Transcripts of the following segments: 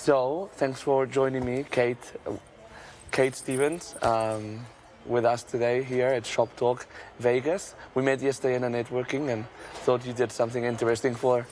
So, thanks for joining me, Kait Stephens, with us today here at Shoptalk Vegas. We met yesterday in a networking and thought you did something interesting for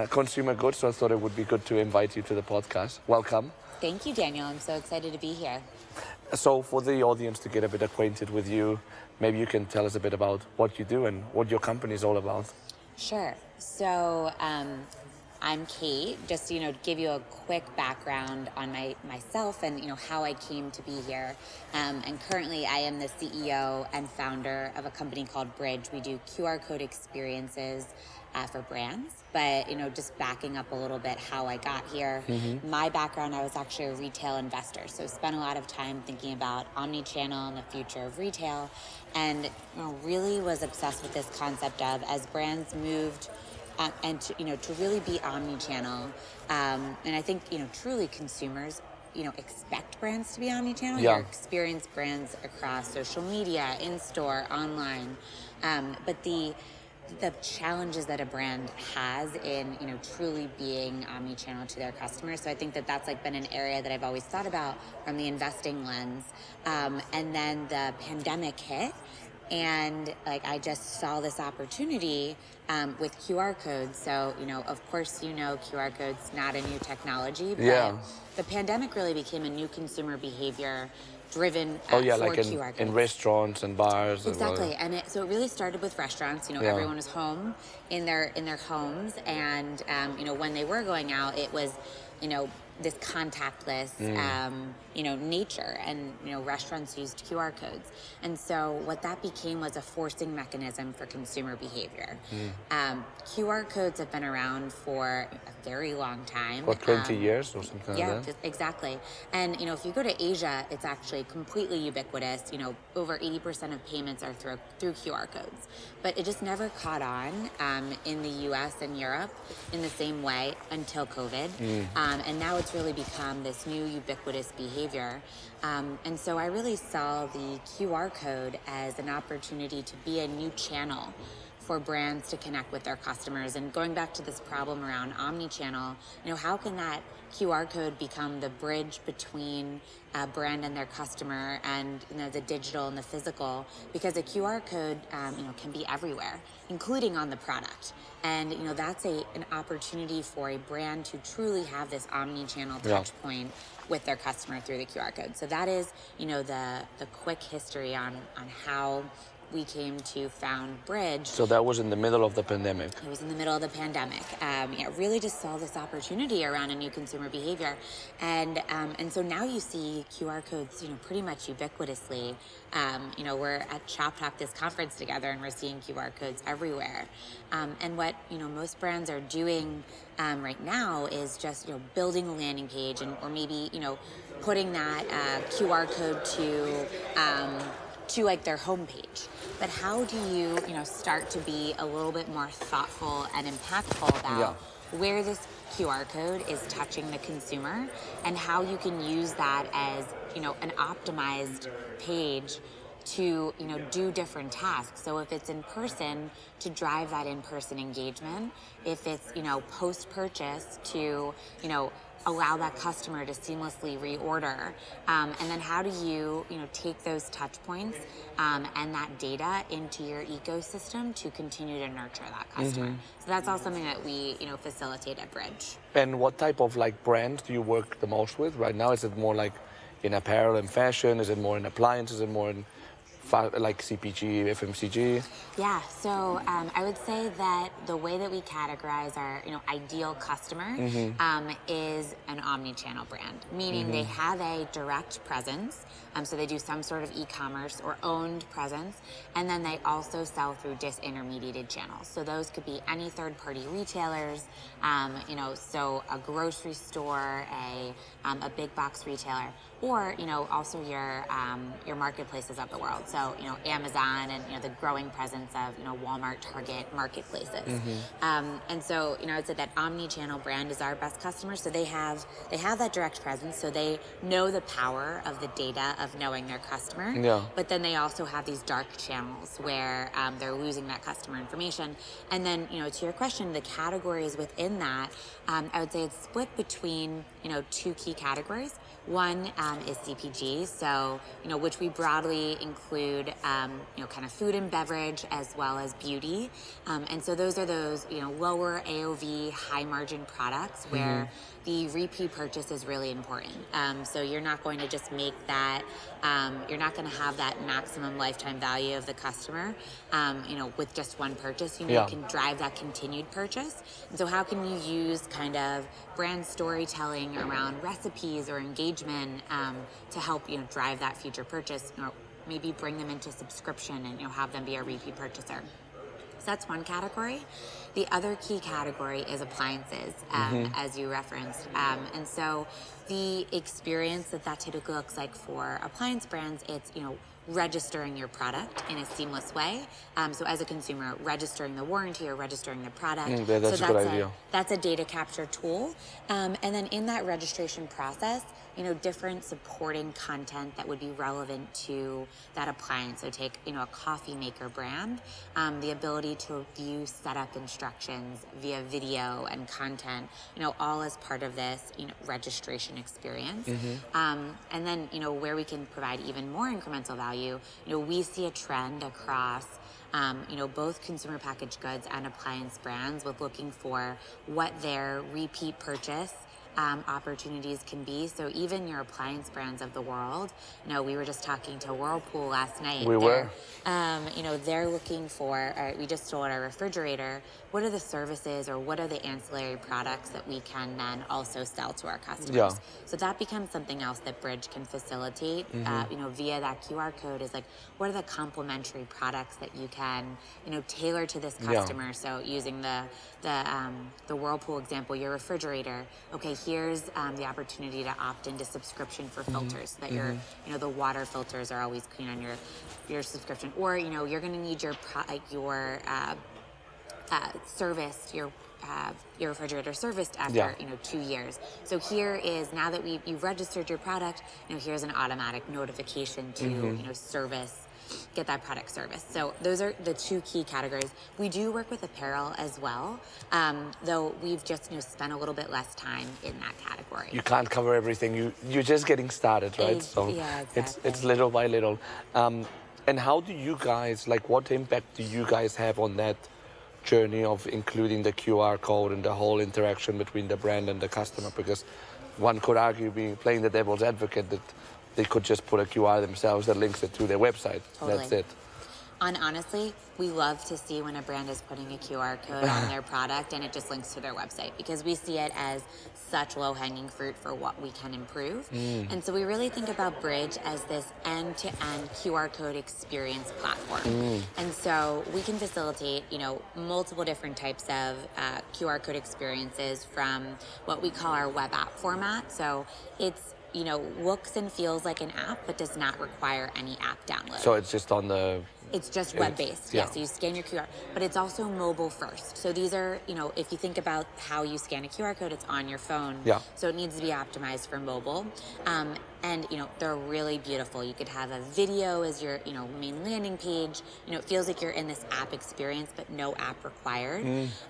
consumer goods, so I thought it would be good to invite you to the podcast. Welcome. Thank you, Daniel. I'm so excited to be here. So, for the audience to get a bit acquainted with you, maybe you can tell us a bit about what you do and what your company is all about. Sure. So I'm Kait. Just to give you a quick background on myself and how I came to be here. And currently, I am the CEO and founder of a company called Brij. We do QR code experiences for brands. But just backing up a little bit, how I got here. My background, I was actually a retail investor, so spent a lot of time thinking about omni-channel and the future of retail, and really was obsessed with this concept of as brands moved. And to really be omni-channel, and I think truly consumers expect brands to be omni-channel. Yeah. You experience brands across social media, in store, online, but the challenges that a brand has in truly being omni-channel to their customers. So I think that's been an area that I've always thought about from the investing lens, and then the pandemic hit. And I just saw this opportunity with QR codes. So, of course, QR codes, not a new technology, but the pandemic really became a new consumer behavior driven for QR codes. In restaurants and bars. Exactly. And so it really started with restaurants. Everyone was home in their homes. And, when they were going out, it was, this contactless, nature, and restaurants used QR codes, and so what that became was a forcing mechanism for consumer behavior. QR codes have been around for a very long time. For 20 years or something like that? Yeah, exactly. And if you go to Asia, it's actually completely ubiquitous. Over 80% of payments are through QR codes, but it just never caught on in the U.S. and Europe in the same way until COVID, and now it's really become this new ubiquitous behavior. And so I really saw the QR code as an opportunity to be a new channel for brands to connect with their customers. And going back to this problem around omni-channel, how can that QR code become the bridge between a brand and their customer, and the digital and the physical? Because a QR code can be everywhere, including on the product. And that's an opportunity for a brand to truly have this omni-channel touch point with their customer through the QR code. So that is the quick history on how we came to found Brij. So that was in the middle of the pandemic. It was in the middle of the pandemic. Really just saw this opportunity around a new consumer behavior, and so now you see QR codes, pretty much ubiquitously. We're at Shoptalk, this conference together, and we're seeing QR codes everywhere. And what most brands are doing right now is just building a landing page, or maybe putting that QR code to their homepage. But how do you start to be a little bit more thoughtful and impactful about where this QR code is touching the consumer, and how you can use that as an optimized page to do different tasks. So if it's in person, to drive that in-person engagement. If it's post-purchase, to allow that customer to seamlessly reorder, and then how do you take those touch points and that data into your ecosystem to continue to nurture that customer. So that's all something that we facilitate at Brij. And what type of brands do you work the most with right now? Is it more in apparel and fashion? Is it more in appliances? Is it more in CPG, FMCG? Yeah, so I would say that the way that we categorize our ideal customer is an omni-channel brand, meaning they have a direct presence, so they do some sort of e-commerce or owned presence, and then they also sell through disintermediated channels. So those could be any third-party retailers, so a grocery store, a big box retailer, or also your marketplaces of the world. So Amazon and the growing presence of Walmart, Target marketplaces. And so I'd say that omni-channel brand is our best customer. So they have that direct presence. So they know the power of the data of knowing their customer. Yeah. But then they also have these dark channels where they're losing that customer information. And then to your question, the categories within that, I would say it's split between two key categories. One is CPG, so which we broadly include, kind of food and beverage as well as beauty, and so those are lower AOV, high margin products where the repeat purchase is really important. So you're not going to just make that, you're not going to have that maximum lifetime value of the customer, with just one purchase. You can drive that continued purchase. And so how can you use kind of brand storytelling around recipes or engagement to help drive that future purchase, or maybe bring them into subscription and have them be a repeat purchaser. So that's one category. The other key category is appliances, as you referenced. And so the experience that typically looks like for appliance brands, it's registering your product in a seamless way. So as a consumer, registering the warranty or registering the product. That's a good idea. That's a data capture tool. And then in that registration process, different supporting content that would be relevant to that appliance. So take, a coffee maker brand, the ability to view setup instructions via video and content, all as part of this, registration experience. And then, where we can provide even more incremental value, we see a trend across both consumer packaged goods and appliance brands with looking for what their repeat purchase opportunities can be. So even your appliance brands of the world, we were just talking to Whirlpool last night. They're looking for, we just sold our refrigerator. What are the services or what are the ancillary products that we can then also sell to our customers? Yeah. So that becomes something else that Brij can facilitate, via that QR code is like, what are the complementary products that you can, tailor to this customer? Yeah. So using the Whirlpool example, your refrigerator, okay, here's the opportunity to opt into subscription for filters so that your, the water filters are always clean on your subscription. Or, you're going to need your serviced, your refrigerator serviced after 2 years. So here is, now that you've registered your product, here's an automatic notification to get that product serviced. So those are the two key categories. We do work with apparel as well, though we've just spent a little bit less time in that category. You can't cover everything. You're just getting started, right? Exactly. It's little by little. And how do you guys, what impact do you guys have on that journey of including the QR code and the whole interaction between the brand and the customer? Because one could argue, being playing the devil's advocate, that they could just put a QR themselves that links it to their website. Totally. That's it. And honestly, we love to see when a brand is putting a QR code on their product and it just links to their website, because we see it as such low-hanging fruit for what we can improve. And so we really think about Brij as this end-to-end QR code experience platform. And so we can facilitate, multiple different types of QR code experiences from what we call our web app format. So it's looks and feels like an app, but does not require any app download. So it's just it's just web-based. Yeah. So you scan your QR, but it's also mobile first. So these are, if you think about how you scan a QR code, it's on your phone. Yeah. So it needs to be optimized for mobile. And they're really beautiful. You could have a video as your, main landing page. It feels like you're in this app experience, but no app required.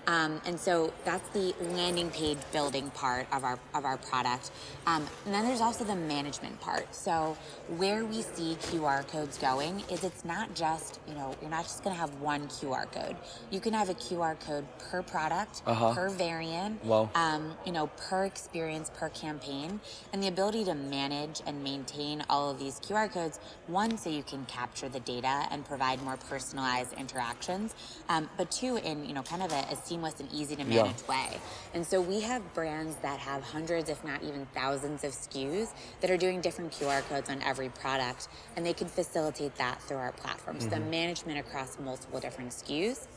And so that's the landing page building part of our product. And then there's also the management part. So where we see QR codes going is it's not just, you're not just going to have one QR code. You can have a QR code per product, per variant, per experience, per campaign, and the ability to manage and maintain all of these QR codes, one, so you can capture the data and provide more personalized interactions, but two, in kind of a seamless and easy to manage way. And so we have brands that have hundreds, if not even thousands of SKUs that are doing different QR codes on every product, and they can facilitate that through our platform. So the management across multiple different SKUs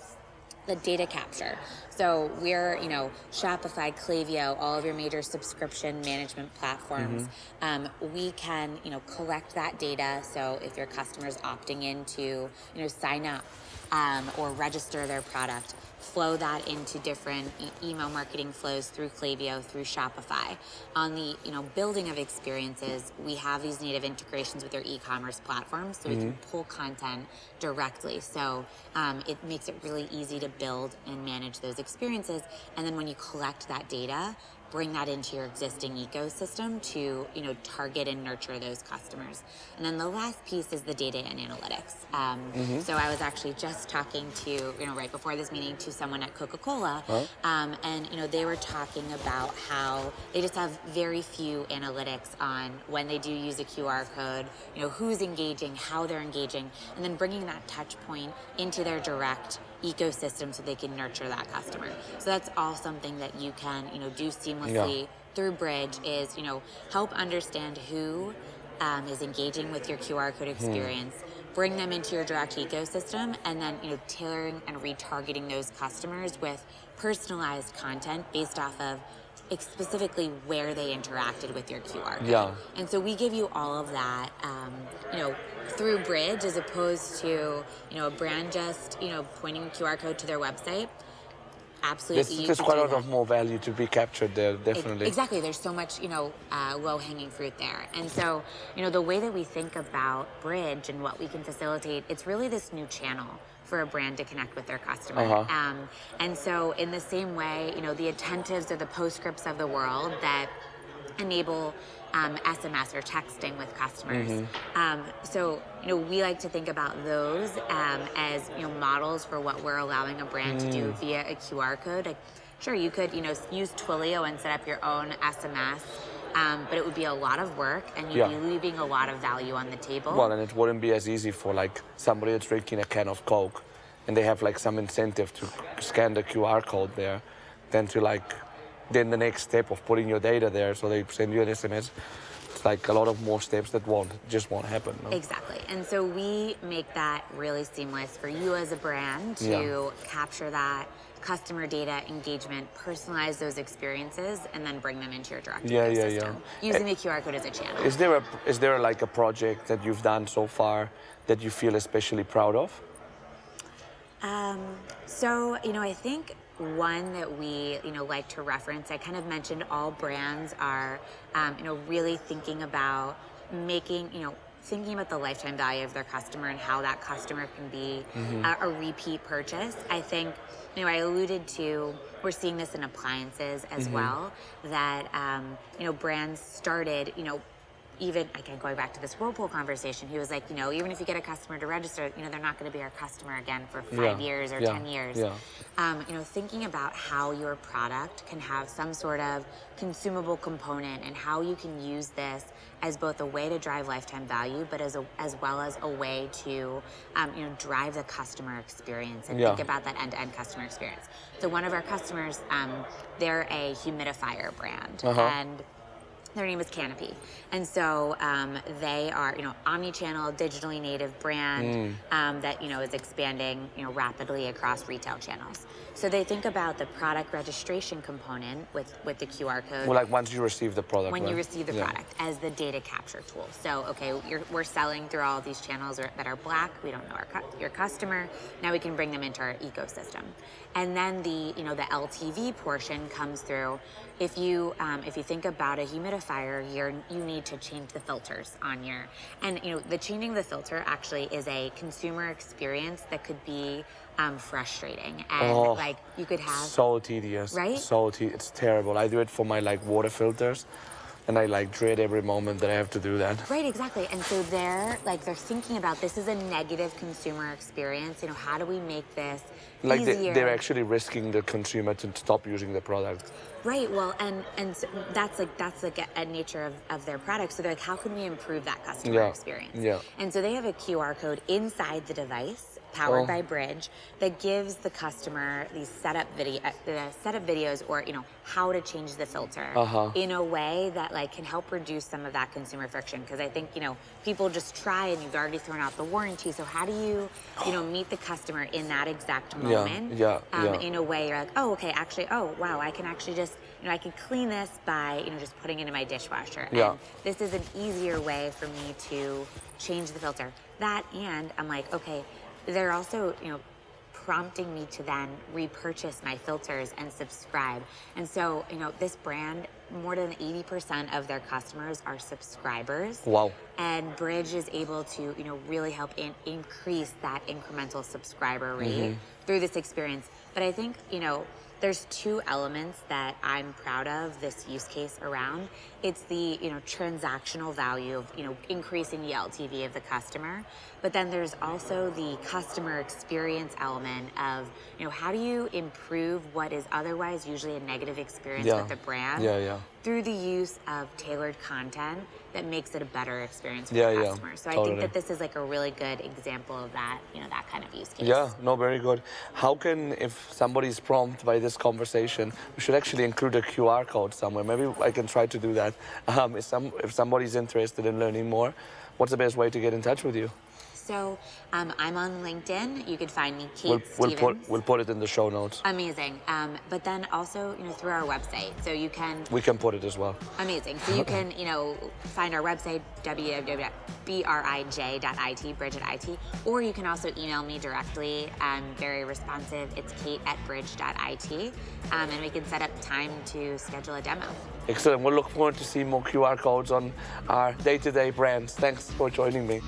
the data capture. So we're, Shopify, Klaviyo, all of your major subscription management platforms. We can, collect that data. So if your customer's opting in to, sign up or register their product, flow that into different email marketing flows through Klaviyo, through Shopify. On the building of experiences, we have these native integrations with their e-commerce platforms, so we can pull content directly. So it makes it really easy to build and manage those experiences. And then when you collect that data, bring that into your existing ecosystem to target and nurture those customers. And then the last piece is the data and analytics. So I was actually just talking to right before this meeting to someone at Coca-Cola, and they were talking about how they just have very few analytics on when they do use a QR code, who's engaging, how they're engaging, and then bringing that touch point into their direct ecosystem so they can nurture that customer. So that's all something that you can do seamlessly through Brij, is help understand who is engaging with your QR code experience, bring them into your direct ecosystem, and then tailoring and retargeting those customers with personalized content based off of specifically where they interacted with your QR code. Yeah. And so we give you all of that, through Brij, as opposed to, a brand just, pointing a QR code to their website. Absolutely. There's quite a lot of more value to be captured there, definitely. Exactly. There's so much, low-hanging fruit there. And so, the way that we think about Brij and what we can facilitate, it's really this new channel for a brand to connect with their customer. And so in the same way, the Attentives or the Postscripts of the world that enable SMS or texting with customers. So, we like to think about those as, models for what we're allowing a brand to do via a QR code. Like, sure, you could, use Twilio and set up your own SMS, but it would be a lot of work, and you'd be leaving a lot of value on the table. Well, and it wouldn't be as easy for like somebody that's drinking a can of Coke, and they have like some incentive to scan the QR code there, than to then the next step of putting your data there, so they send you an SMS. It's like a lot of more steps that won't happen. No? Exactly. And so we make that really seamless for you as a brand to capture that customer data engagement, personalize those experiences, and then bring them into your direct ecosystem, using the QR code as a channel. Is there like a project that you've done so far that you feel especially proud of? So, I think one that we, like to reference, I kind of mentioned all brands are, really thinking about thinking about the lifetime value of their customer and how that customer can be a repeat purchase. I think, I alluded to, we're seeing this in appliances as well, that, brands started, even, again, going back to this Whirlpool conversation, he was like, even if you get a customer to register, they're not going to be our customer again for 5 years or 10 years. Thinking about how your product can have some sort of consumable component and how you can use this as both a way to drive lifetime value, but as well as a way to, drive the customer experience and think about that end-to-end customer experience. So one of our customers, they're a humidifier brand, and their name is Canopy. And so they are, omni-channel, digitally native brand that, is expanding, rapidly across retail channels. So they think about the product registration component with the QR code. Well, like once you receive the product. When you receive the product as the data capture tool. So, okay, we're selling through all of these channels that are black. We don't know your customer. Now we can bring them into our ecosystem. And then the LTV portion comes through. If you think about a humidifier, you need to change the filters on and the changing the filter actually is a consumer experience that could be frustrating, and you could have so tedious, right? It's terrible. I do it for my water filters, and I dread every moment that I have to do that. Right, exactly. And so they're thinking about, this is a negative consumer experience. How do we make this easier? They're actually risking the consumer to stop using the product. Right. Well, and so that's a nature of their product. So they're like, how can we improve that customer experience? And so they have a QR code inside the device powered by Brij, that gives the customer these setup videos, or how to change the filter in a way that like can help reduce some of that consumer friction. Because I think people just try, and you've already thrown out the warranty. So how do you meet the customer in that exact moment? In a way you're like, oh, okay, actually, oh wow, I can actually just I can clean this by just putting it in my dishwasher. And this is an easier way for me to change the filter. That, and I'm like, okay, they're also prompting me to then repurchase my filters and subscribe. And so this brand, more than 80% of their customers are subscribers. Wow. And Brij is able to really help increase that incremental subscriber rate through this experience. But I think there's two elements that I'm proud of this use case around. It's the transactional value of increasing the LTV of the customer, but then there's also the customer experience element of how do you improve what is otherwise usually a negative experience with the brand through the use of tailored content that makes it a better experience for the customer. So I think that this is like a really good example of that, that kind of use case. Yeah, no, very good. How can, if somebody's prompted by this conversation, we should actually include a QR code somewhere. Maybe I can try to do that. If somebody's interested in learning more, what's the best way to get in touch with you? So I'm on LinkedIn. You could find me, Kait Stephens. We'll put it in the show notes. Amazing. But then also, through our website. So you can... We can put it as well. Amazing. So you can, find our website, www.brij.it, Brij.it, or you can also email me directly. I'm very responsive. It's kate@brij.it, and we can set up time to schedule a demo. Excellent. We'll look forward to seeing more QR codes on our day-to-day brands. Thanks for joining me.